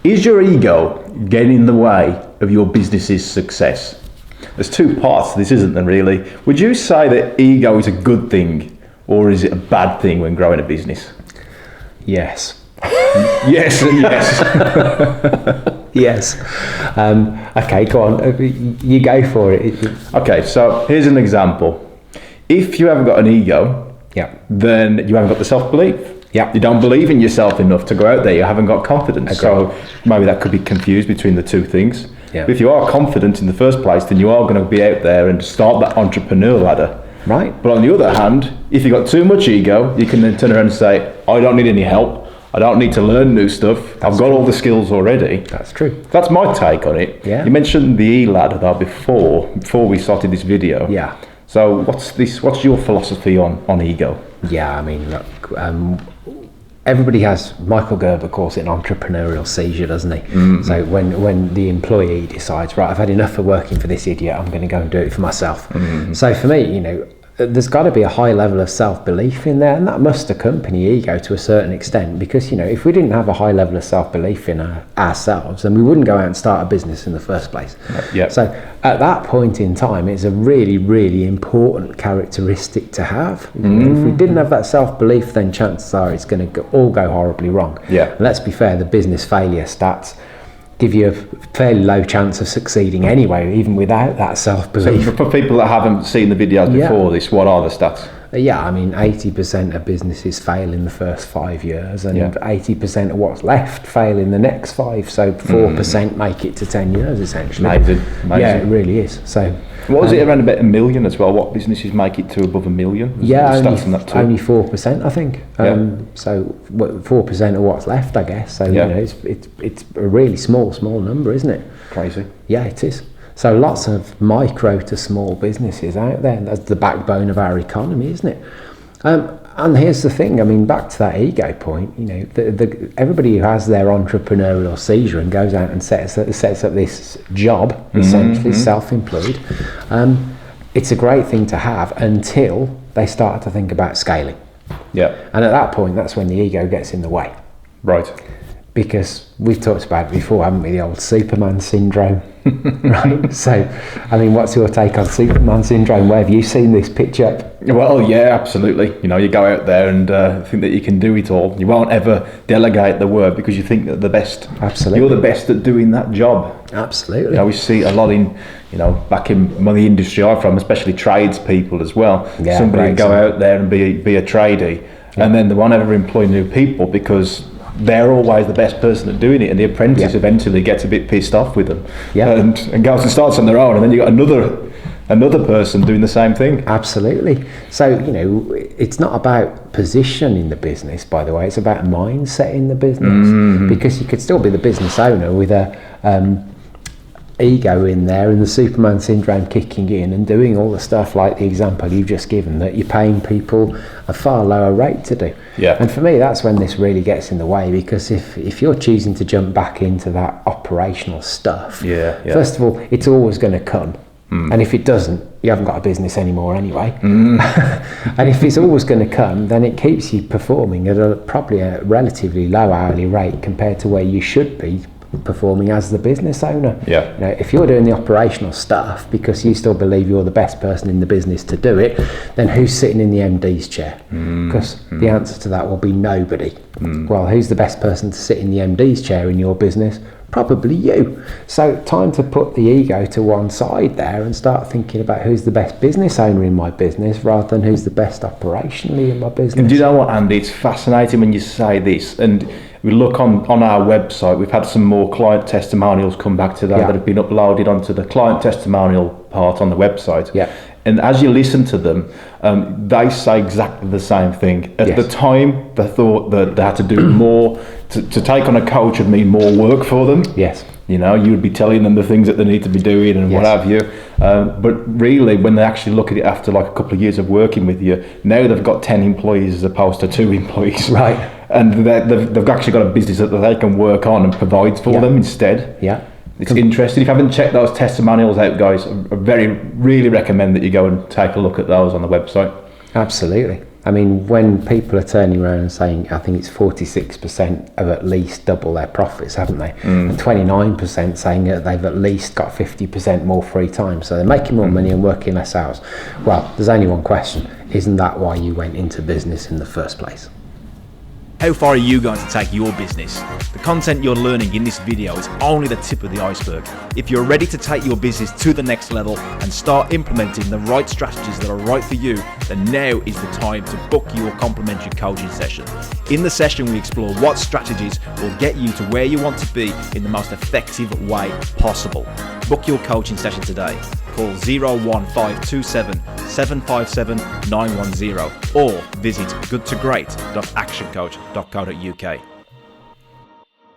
Is your ego getting in the way of your business's success? There's two parts to this, isn't there, really? Would you say that ego is a good thing, or is it a bad thing when growing a business? Yes. Yes and yes. Yes. Okay, go on. You go for it. Okay, so here's an example. If you haven't got an ego, then you haven't got the self-belief. You don't believe in yourself enough to go out there. You haven't got confidence. So maybe that could be confused between the two things. But if you are confident in the first place, then you are going to be out there and start that entrepreneur ladder. Right. But on the other hand, if you've got too much ego, you can then turn around and say, I don't need any help. I don't need to learn new stuff. I've got all the skills already. That's true. That's my take on it. Yeah. You mentioned the E ladder though before we started this video. Yeah. So what's your philosophy on ego? Yeah, I mean, look, everybody has, Michael Gerber calls it an entrepreneurial seizure, doesn't he? Mm-hmm. So when the employee decides, right, I've had enough of working for this idiot, I'm going to go and do it for myself. Mm-hmm. So for me, there's got to be a high level of self-belief in there, and that must accompany ego to a certain extent, because if we didn't have a high level of self-belief in ourselves, then we wouldn't go out and start a business in the first place. So at that point in time, it's a really, really important characteristic to have. If we didn't have that self-belief, then chances are it's going to all go horribly wrong. And let's be fair, the business failure stats give you a fairly low chance of succeeding anyway, even without that self-belief. So for people that haven't seen the videos before this, what are the stats? Yeah, I mean, 80% of businesses fail in the first 5 years, and 80% of what's left fail in the next 5. So 4% make it to 10 years, essentially. Amazing. Yeah, it really is. So what was it, around about 1 million as well? What businesses make it to above 1 million? Only 4%, I think. So 4% of what's left, I guess. So it's a really small number, isn't it? Crazy. Yeah, it is. So lots of micro to small businesses out there, and that's the backbone of our economy, isn't it? And here's the thing, I mean, back to that ego point, everybody who has their entrepreneurial seizure and goes out and sets up this job, essentially self-employed, it's a great thing to have until they start to think about scaling. And at that point, that's when the ego gets in the way. Right. Because we've talked about it before, haven't we, the old Superman syndrome, right? So, I mean, what's your take on Superman syndrome? Where have you seen this picture? Well, yeah, absolutely. You go out there and think that you can do it all. You won't ever delegate the work because you think that the best. Absolutely. You're the best at doing that job. Absolutely. We see a lot in, back in the industry I'm from, especially tradespeople as well. Yeah, somebody go out there and be a tradie, and then they won't ever employ new people because they're always the best person at doing it, and the apprentice eventually gets a bit pissed off with them and goes and starts on their own, and then you've got another person doing the same thing. Absolutely. So it's not about position in the business, by the way, it's about mindset in the business, because you could still be the business owner with a ego in there and the Superman syndrome kicking in and doing all the stuff like the example you've just given that you're paying people a far lower rate to do. And for me, that's when this really gets in the way, because if you're choosing to jump back into that operational stuff, first of all, it's always going to come. And if it doesn't, you haven't got a business anymore anyway. And if it's always going to come, then it keeps you performing at probably a relatively low hourly rate compared to where you should be performing as the business owner. If you're doing the operational stuff because you still believe you're the best person in the business to do it, then who's sitting in the MD's chair? Because the answer to that will be nobody. Well, who's the best person to sit in the MD's chair in your business? Probably you. So time to put the ego to one side there and start thinking about who's the best business owner in my business rather than who's the best operationally in my business. And do you know what, Andy, it's fascinating when you say this, and we look on our website, we've had some more client testimonials come back today that have been uploaded onto the client testimonial part on the website. And as you listen to them, they say exactly the same thing. At the time, they thought that they had to do more. To take on a coach would mean more work for them. You would be telling them the things that they need to be doing and what have you. But really, when they actually look at it after like a couple of years of working with you, now they've got 10 employees as opposed to 2 employees. And they've actually got a business that they can work on and provide for them instead. It's interesting. If you haven't checked those testimonials out, guys, I really recommend that you go and take a look at those on the website. Absolutely. I mean, when people are turning around and saying, I think it's 46% have at least double their profits, haven't they? And 29% saying that they've at least got 50% more free time. So they're making more money and working less hours. Well, there's only one question. Isn't that why you went into business in the first place? How far are you going to take your business? The content you're learning in this video is only the tip of the iceberg. If you're ready to take your business to the next level and start implementing the right strategies that are right for you, then now is the time to book your complimentary coaching session. In the session, we explore what strategies will get you to where you want to be in the most effective way possible. Book your coaching session today. Call 01527 757 910 or visit 𝐘𝐿2great.actioncoach.co.uk.